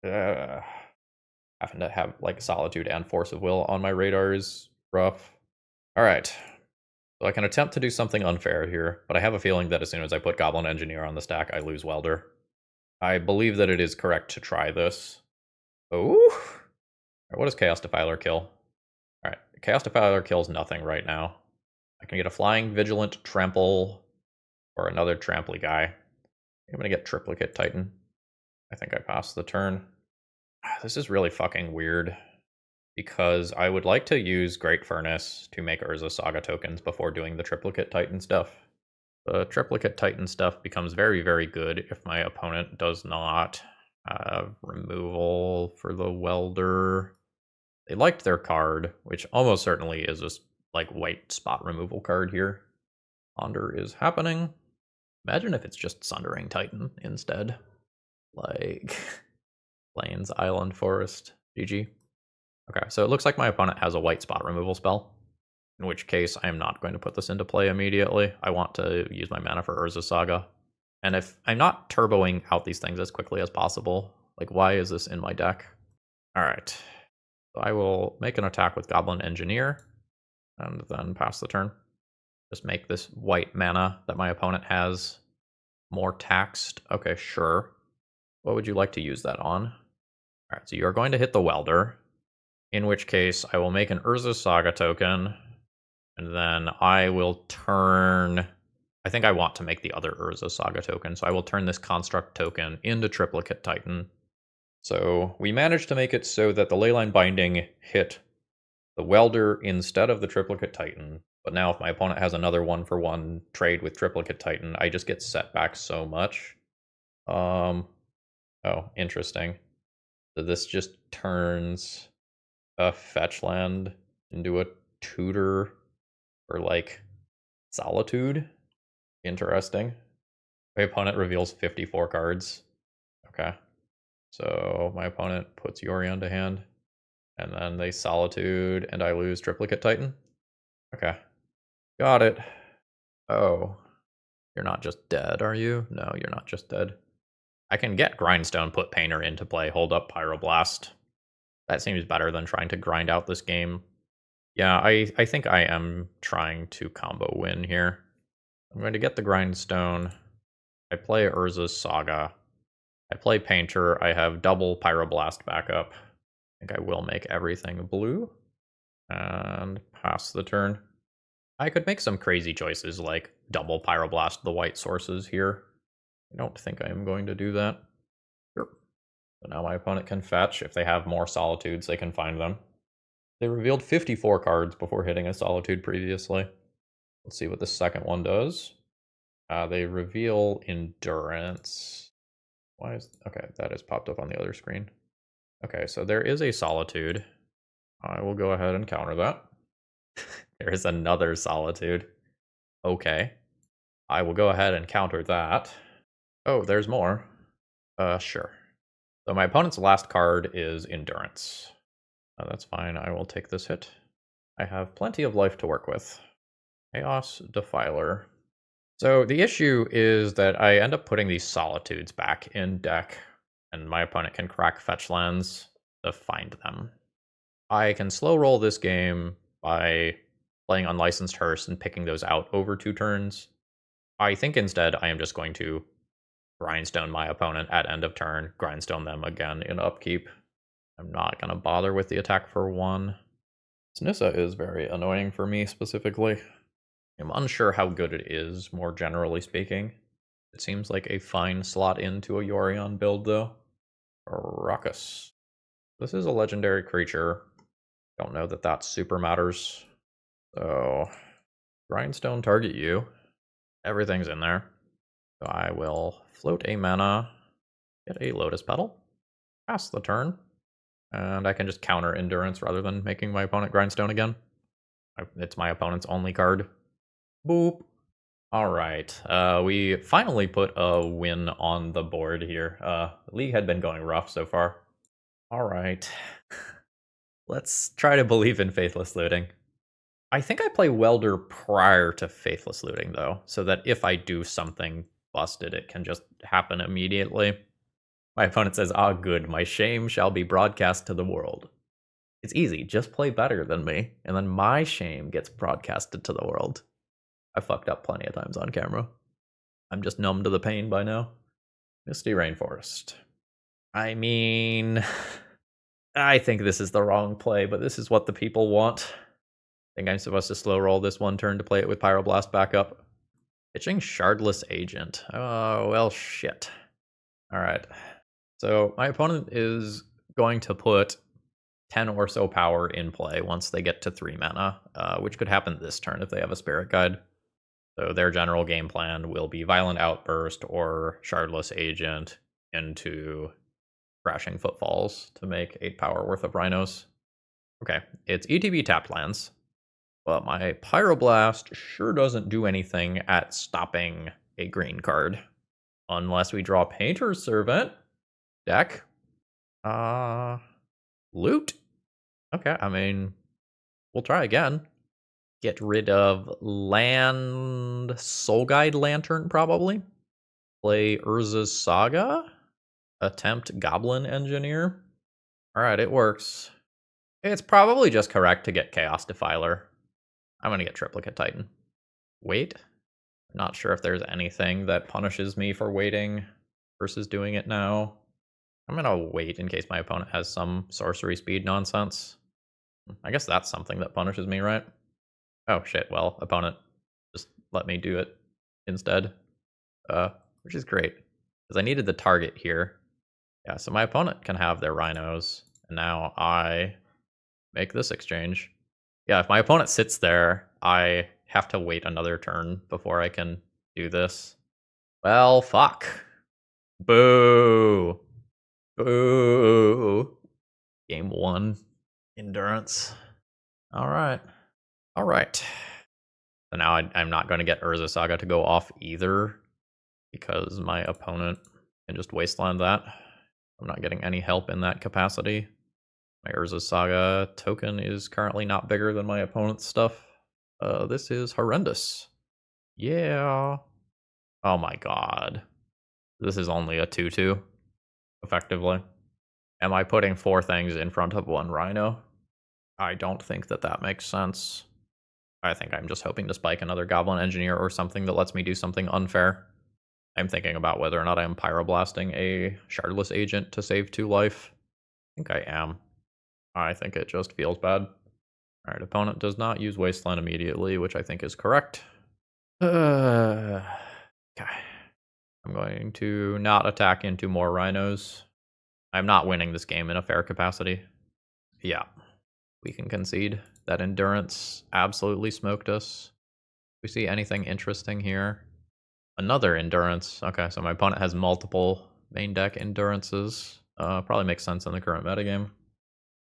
having to have like Solitude and Force of Will on my radar is rough. All right, so I can attempt to do something unfair here, but I have a feeling that as soon as I put Goblin Engineer on the stack, I lose Welder. I believe that it is correct to try this. Oh, what does Chaos Defiler kill? All right, Chaos Defiler kills nothing right now. I can get a Flying Vigilant Trample or another Trample guy. I'm gonna get Triplicate Titan. I think I passed the turn. This is really fucking weird because I would like to use Great Furnace to make Urza Saga tokens before doing the Triplicate Titan stuff. The Triplicate Titan stuff becomes very, very good if my opponent does not have removal for the Welder. They liked their card, which almost certainly is this like white spot removal card here. Ponder is happening. Imagine if it's just Sundering Titan instead. Like Plains, Island, Forest, GG. Okay, so it looks like my opponent has a white spot removal spell, in which case I am not going to put this into play immediately. I want to use my mana for Urza Saga. And if I'm not turboing out these things as quickly as possible, like why is this in my deck? All right, so I will make an attack with Goblin Engineer and then pass the turn. Just make this white mana that my opponent has more taxed. Okay, sure. What would you like to use that on? All right, so you're going to hit the Welder, in which case I will make an Urza Saga token, and then I will turn... I think I want to make the other Urza Saga token, so I will turn this Construct token into Triplicate Titan. So we managed to make it so that the Leyline Binding hit the Welder instead of the Triplicate Titan, but now if my opponent has another 1-for-1 trade with Triplicate Titan, I just get set back so much. Oh, interesting. So this just turns a fetch land into a tutor for like Solitude. Interesting. My opponent reveals 54 cards. Okay. So my opponent puts Yorion to hand, and then they Solitude, and I lose Triplicate Titan. Okay. Got it. Oh. You're not just dead, are you? No, you're not just dead. I can get Grindstone, put Painter into play, hold up Pyroblast. That seems better than trying to grind out this game. Yeah, I think I am trying to combo win here. I'm going to get the Grindstone. I play Urza's Saga. I play Painter. I have double Pyroblast backup. I think I will make everything blue. And pass the turn. I could make some crazy choices like double Pyroblast the white sources here. I don't think I am going to do that. Sure. So now my opponent can fetch. If they have more Solitudes, they can find them. They revealed 54 cards before hitting a Solitude previously. Let's see what the second one does. They reveal Endurance. Why is... Okay, that is popped up on the other screen. Okay, so there is a Solitude. I will go ahead and counter that. There is another Solitude. Okay. I will go ahead and counter that. Oh, there's more. Sure. So my opponent's last card is Endurance. That's fine. I will take this hit. I have plenty of life to work with. Chaos Defiler. So the issue is that I end up putting these Solitudes back in deck, and my opponent can crack fetch lands to find them. I can slow roll this game by playing Unlicensed Hearse and picking those out over 2 turns. I think instead I am just going to Grindstone my opponent at end of turn, Grindstone them again in upkeep. I'm not going to bother with the attack for 1. Snissa is very annoying for me specifically. I'm unsure how good it is, more generally speaking. It seems like a fine slot into a Yorion build, though. Ruckus. This is a legendary creature. Don't know that that super matters. So, Grindstone target you. Everything's in there. So I will float a mana, get a Lotus Petal, pass the turn, and I can just counter Endurance rather than making my opponent Grindstone again. It's my opponent's only card. Boop. Alright, we finally put a win on the board here. The league had been going rough so far. Alright. Let's try to believe in Faithless Looting. I think I play Welder prior to Faithless Looting, though, so that if I do something busted, it can just happen immediately. My opponent says, "Ah, good, my shame shall be broadcast to the world." It's easy, just play better than me, and then my shame gets broadcasted to the world. I fucked up plenty of times on camera. I'm just numb to the pain by now. Misty Rainforest. I mean, I think this is the wrong play, but this is what the people want. I think I'm supposed to slow roll this one turn to play it with Pyroblast backup. Pitching Shardless Agent. Oh, well, shit. Alright. So my opponent is going to put 10 or so power in play once they get to 3 mana, which could happen this turn if they have a Spirit Guide. So their general game plan will be Violent Outburst or Shardless Agent into Crashing Footfalls to make 8 power worth of Rhinos. Okay, it's ETB tapped lands, but my Pyroblast sure doesn't do anything at stopping a green card. Unless we draw Painter's Servant. Deck. Loot? Okay, I mean, we'll try again. Get rid of land Soul Guide Lantern, probably. Play Urza's Saga. Attempt Goblin Engineer. Alright, it works. It's probably just correct to get Chaos Defiler. I'm gonna get Triplicate Titan. Wait. I'm not sure if there's anything that punishes me for waiting versus doing it now. I'm gonna wait in case my opponent has some sorcery speed nonsense. I guess that's something that punishes me, right? Oh shit, well, opponent just let me do it instead. Which is great. Because I needed the target here. Yeah, so my opponent can have their Rhinos, and now I make this exchange. Yeah, if my opponent sits there, I have to wait another turn before I can do this. Well, fuck. Boo. Boo. Game 1. Endurance. Alright. Alright. So now I'm not going to get Urza Saga to go off either, because my opponent can just wasteland that. I'm not getting any help in that capacity. My Urza Saga token is currently not bigger than my opponent's stuff. This is horrendous. Yeah. Oh my god. This is only a 2-2, effectively. Am I putting 4 things in front of 1 Rhino? I don't think that that makes sense. I think I'm just hoping to spike another Goblin Engineer or something that lets me do something unfair. I'm thinking about whether or not I'm Pyroblasting a Shardless Agent to save 2 life. I think I am. I think it just feels bad. Alright, opponent does not use Wasteland immediately, which I think is correct. Okay. I'm going to not attack into more Rhinos. I'm not winning this game in a fair capacity. Yeah. We can concede that Endurance absolutely smoked us. We see anything interesting here? Another Endurance. Okay, so my opponent has multiple main deck Endurances. Probably makes sense in the current metagame.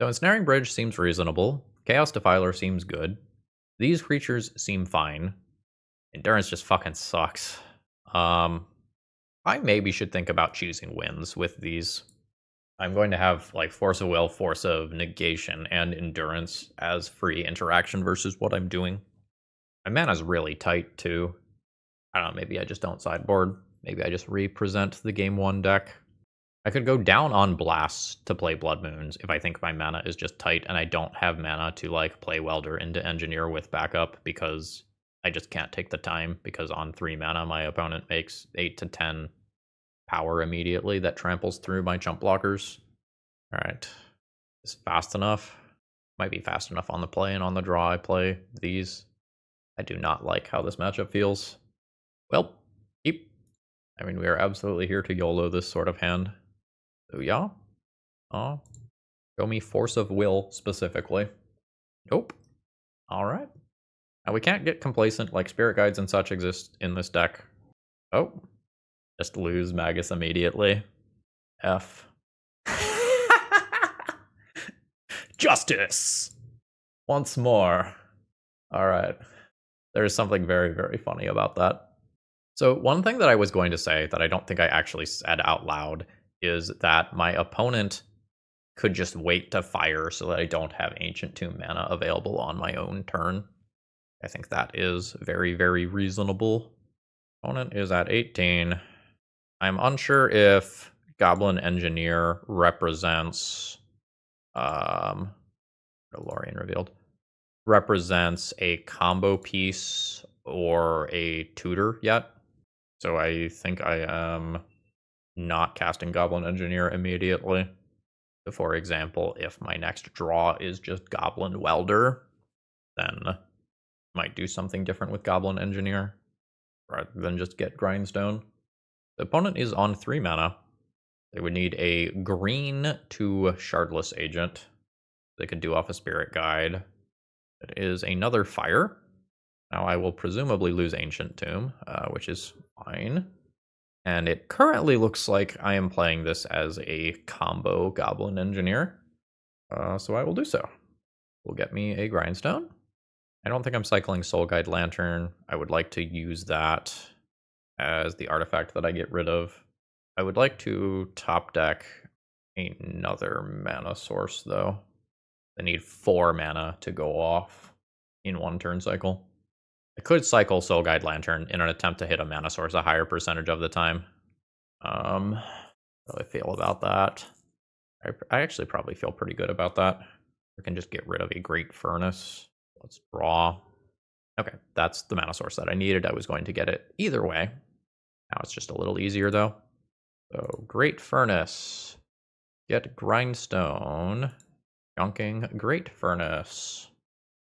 So Ensnaring Bridge seems reasonable. Chaos Defiler seems good. These creatures seem fine. Endurance just fucking sucks. I maybe should think about choosing wins with these. I'm going to have like Force of Will, Force of Negation, and Endurance as free interaction versus what I'm doing. My mana's really tight too. I don't know, maybe I just don't sideboard. Maybe I just represent the game 1 deck. I could go down on Blast to play Blood Moons if I think my mana is just tight and I don't have mana to like play Welder into Engineer with backup, because I just can't take the time, because on 3 mana my opponent makes 8 to 10 power immediately that tramples through my jump blockers. Alright. Is fast enough? Might be fast enough on the play, and on the draw I play these. I do not like how this matchup feels. Well, keep. I mean, we are absolutely here to YOLO this sort of hand. So yeah. Show me Force of Will specifically. Nope. Alright. Now we can't get complacent, like Spirit Guides and such exist in this deck. Oh, just lose Magus immediately. F. Justice! Once more. Alright. There's something very, very funny about that. So one thing that I was going to say that I don't think I actually said out loud is that my opponent could just wait to fire so that I don't have Ancient Tomb mana available on my own turn. I think that is very, very reasonable. Opponent is at 18. I'm unsure if Goblin Engineer represents Lorien revealed. Represents a combo piece or a tutor yet. So I think I am not casting Goblin Engineer immediately. So for example, if my next draw is just Goblin Welder, then I might do something different with Goblin Engineer rather than just get Grindstone. The opponent is on 3 mana. They would need a green to Shardless Agent. They could do off a Spirit Guide. It is another fire. Now I will presumably lose Ancient Tomb, which is fine. And it currently looks like I am playing this as a combo Goblin Engineer. So I will do so. Will get me a Grindstone. I don't think I'm cycling Soul Guide Lantern. I would like to use that as the artifact that I get rid of. I would like to top deck another mana source, though. I need 4 mana to go off in one turn cycle. I could cycle Soul Guide Lantern in an attempt to hit a mana source a higher percentage of the time. How do I feel about that? I actually probably feel pretty good about that. We can just get rid of a Great Furnace. Let's draw. Okay, that's the mana source that I needed. I was going to get it either way. Now it's just a little easier, though. So, Great Furnace. Get Grindstone. Junking Great Furnace.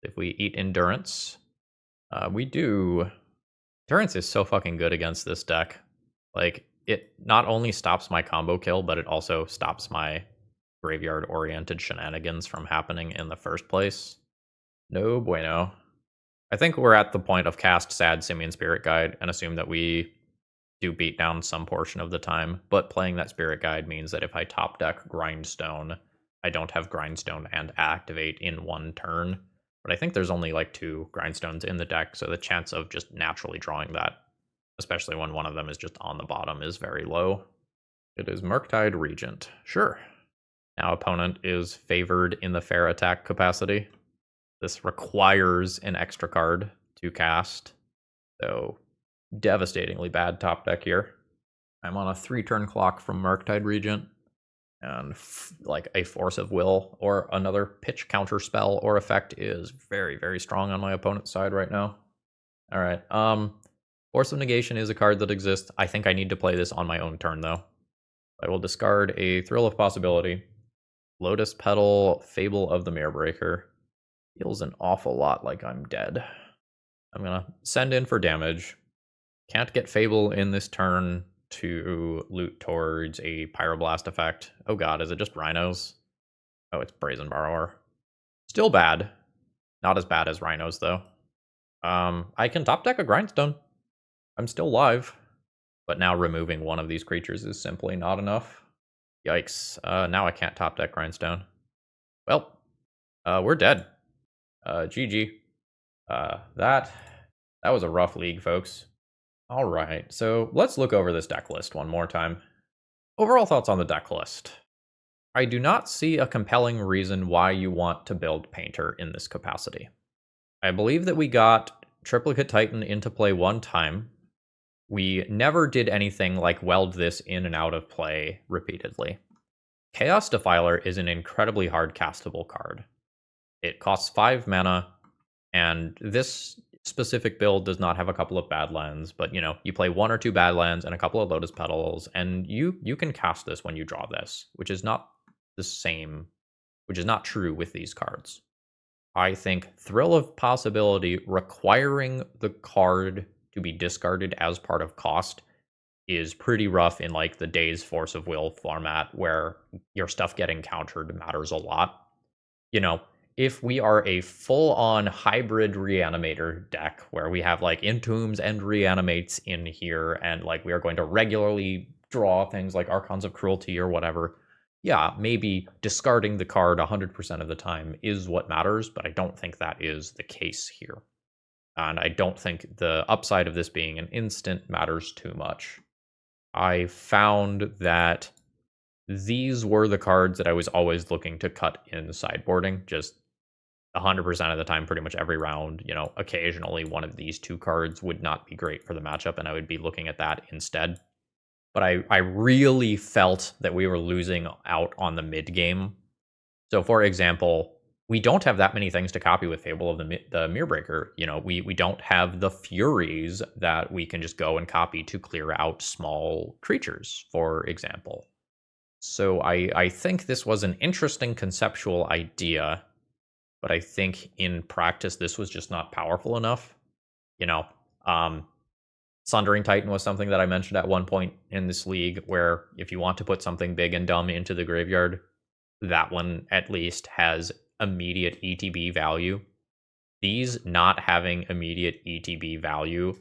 If we eat Endurance, we do. Endurance is so fucking good against this deck. Like, it not only stops my combo kill, but it also stops my graveyard-oriented shenanigans from happening in the first place. No bueno. I think we're at the point of cast Sad Simian Spirit Guide and assume that we do beat down some portion of the time, but playing that Spirit Guide means that if I top deck Grindstone, I don't have Grindstone and Activate in one turn. But I think there's only like 2 Grindstones in the deck, so the chance of just naturally drawing that, especially when one of them is just on the bottom, is very low. It is Murktide Regent. Sure. Now opponent is favored in the fair attack capacity. This requires an extra card to cast, so devastatingly bad top deck here. I'm on a 3-turn clock from Murktide Regent, and like a Force of Will or another pitch counter spell or effect is very, very strong on my opponent's side right now. All right, Force of Negation is a card that exists. I think I need to play this on my own turn, though. I will discard a Thrill of Possibility. Lotus Petal, Fable of the Mirrorbreaker. Feels an awful lot like I'm dead. I'm gonna send in for damage. Can't get Fable in this turn to loot towards a Pyroblast effect. Oh god, is it just Rhinos? Oh, it's Brazen Borrower. Still bad. Not as bad as Rhinos, though. I can top deck a Grindstone. I'm still live. But now removing one of these creatures is simply not enough. Yikes. Now I can't top deck Grindstone. Well, we're dead. GG. That was a rough league, folks. All right, so let's look over this deck list one more time. Overall thoughts on the deck list. I do not see a compelling reason why you want to build Painter in this capacity. I believe that we got Triplicate Titan into play one time. We never did anything like weld this in and out of play repeatedly. Chaos Defiler is an incredibly hard castable card. It costs 5 mana, and this specific build does not have a couple of Badlands, but you know, you play 1 or 2 Badlands and a couple of Lotus Petals, and you can cast this when you draw this, which is not the same, which is not true with these cards. I think Thrill of Possibility requiring the card to be discarded as part of cost is pretty rough in like the Days Force of Will format where your stuff getting countered matters a lot. You know, if we are a full-on hybrid reanimator deck where we have like entombs and reanimates in here, and like we are going to regularly draw things like Archons of Cruelty or whatever, yeah, maybe discarding the card 100% of the time is what matters, but I don't think that is the case here. And I don't think the upside of this being an instant matters too much. I found that these were the cards that I was always looking to cut in sideboarding, just 100% of the time, pretty much every round. You know, occasionally one of these two cards would not be great for the matchup, and I would be looking at that instead. But I really felt that we were losing out on the mid game. So, for example, we don't have that many things to copy with Fable of the Mirrorbreaker. You know, we don't have the Furies that we can just go and copy to clear out small creatures, for example. So I think this was an interesting conceptual idea, but I think in practice this was just not powerful enough. You know, Sundering Titan was something that I mentioned at one point in this league, where if you want to put something big and dumb into the graveyard, that one at least has immediate ETB value. These not having immediate ETB value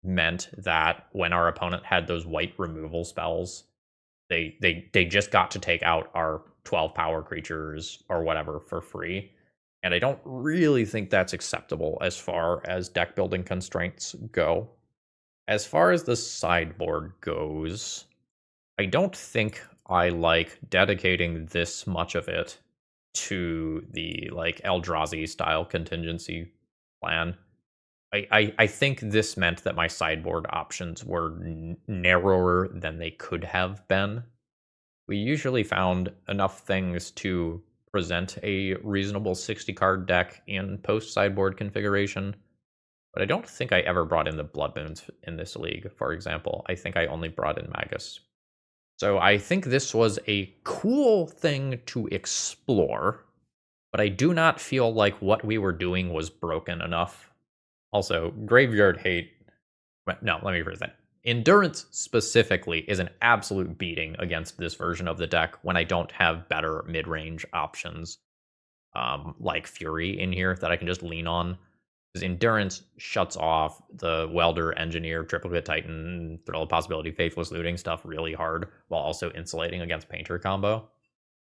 meant that when our opponent had those white removal spells, they just got to take out our 12 power creatures or whatever for free. And I don't really think that's acceptable as far as deck building constraints go. As far as the sideboard goes, I don't think I like dedicating this much of it to the like Eldrazi style contingency plan. I think this meant that my sideboard options were narrower than they could have been. We usually found enough things to present a reasonable 60 card deck in post sideboard configuration, but I don't think I ever brought in the Blood Moons in this league, for example. I think I only brought in Magus. So I think this was a cool thing to explore, but I do not feel like what we were doing was broken enough. Also, Graveyard Hate. No, let me rephrase that. Endurance specifically is an absolute beating against this version of the deck when I don't have better mid-range options like Fury in here that I can just lean on. Because Endurance shuts off the Welder, Engineer, Triplicate Titan, Thrill of Possibility, Faithless Looting stuff really hard, while also insulating against Painter combo.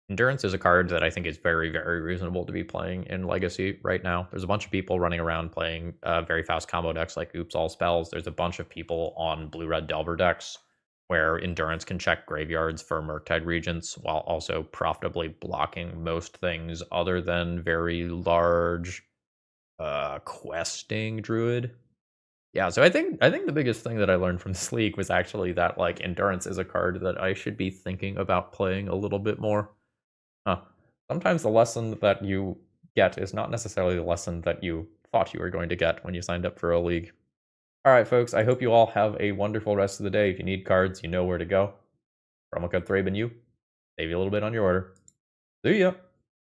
Endurance is a card that I think is very, very reasonable to be playing in Legacy right now. There's a bunch of people running around playing very fast combo decks like Oops All Spells. There's a bunch of people on Blue-Red Delver decks where Endurance can check graveyards for Murktide Regents while also profitably blocking most things other than very large questing druid. Yeah, so I think the biggest thing that I learned from this league was actually that like Endurance is a card that I should be thinking about playing a little bit more. Sometimes the lesson that you get is not necessarily the lesson that you thought you were going to get when you signed up for a league. All right, folks, I hope you all have a wonderful rest of the day. If you need cards, you know where to go. Promo code ThrabenU. Save you a little bit on your order. See ya!